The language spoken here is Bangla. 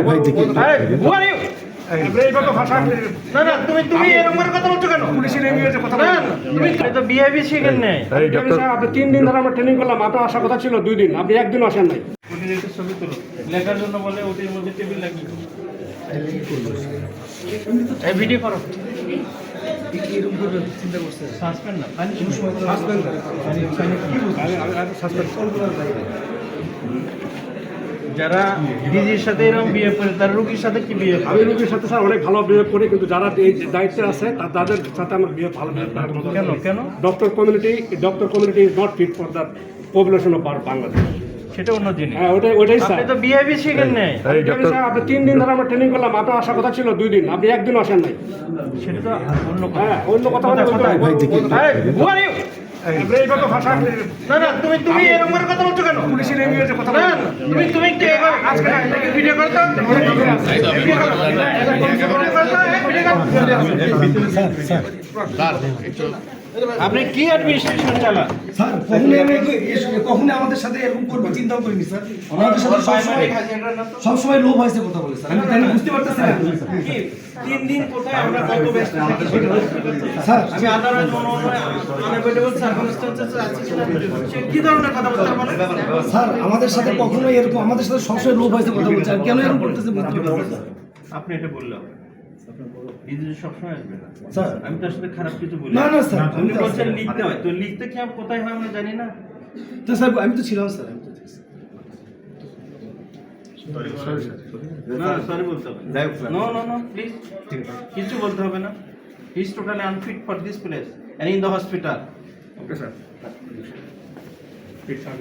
ভাই দেখি তুমি এরকম করে কথা বলছো কেন? পুলিশের এমএলএ কথা না, তুমি তো বিহেভি শিখেন নাই। আপনি 3 দিন ধরে আমরা ট্রেনিং করলাম, আপনার আসার কথা ছিল 2 দিন, আপনি একদিনও আসেন নাই। ওটির একটা ছবি তুলো, লেখার জন্য বলে ওটির মধ্যে টেবিল লাগিয়ে দাও। এই ভিডিও করো। সাসপেন্ড না, যারা ডিজির সাথে এরকম বিয়ে করে তার রোগীর সাথে কি বিয়ে করে? আমি রোগীর সাথে স্যার অনেক ভালো বিহেভ করি, কিন্তু যারা এই দায়িত্বে আছে তাদের সাথে আমার বিহেভ ভালো বিহেভ করার মতো। কেন কেন? Doctor community is not fit for the population of Bangladesh. সেটা অন্য জিনিস। হ্যাঁ, ওটাই স্যার। আপনি তো বিহেভি শিখেন নাই। আপনি 3 দিন ধরে আমরা ট্রেনিং করলাম, আপনার আসার কথা ছিল 2 দিন, আপনি একদিনও আসেন নাই। সেটা তো অন্য কথা। হ্যাঁ, অন্য কথা ভাই দেখি Who are you? এইভাবে ভাষা না, তুমি এরকম করে কথা বলছো কেন? পুলিশের এমএলএ কথা না, তুমি কি আজকে ভিডিও করতে? আপনি কি অ্যাডমিনিস্ট্রেশন চালান? স্যার কখনোই আমাদের সাথে এরকম করবে চিন্তাও করিনি স্যার। আমাদের সাথে সবসময় লোভ হয়েছে কথা বলে স্যার, আমি তাই না বুঝতে পারতেছি না। 3 দিন কোথায় আমরা কত ব্যস্ত থাকি সেটা স্যার আমি আদালত আনএভয়েডেবল সার্কামস্ট্যান্সেস আছে সে কি ধরনের কথা বলতে পারে? স্যার আমাদের সাথে কখনোই এরকম, আমাদের সাথে সবসময় লোভ হয়েছে কথা বলছে, আর কেন এরকম করতেছে বুঝতে পারতেছি না। আপনি এটা বললেন এই যে সবসময় আসবে না স্যার আমি তার সাথে খারাপ কিছু বলি না না স্যার, আপনি বলছেন লিখতে হয়, তো লিখতে কি আর কোথায় হয় আমরা জানি না। তো স্যার আমি তো ছিলাম স্যার, আমি তো দেখছি। না সরি বলতে হবে নো প্লিজ কিছু বলতে হবে না। He is totally unfit for this place and in the hospital. Okay sir. ঠিক স্যার।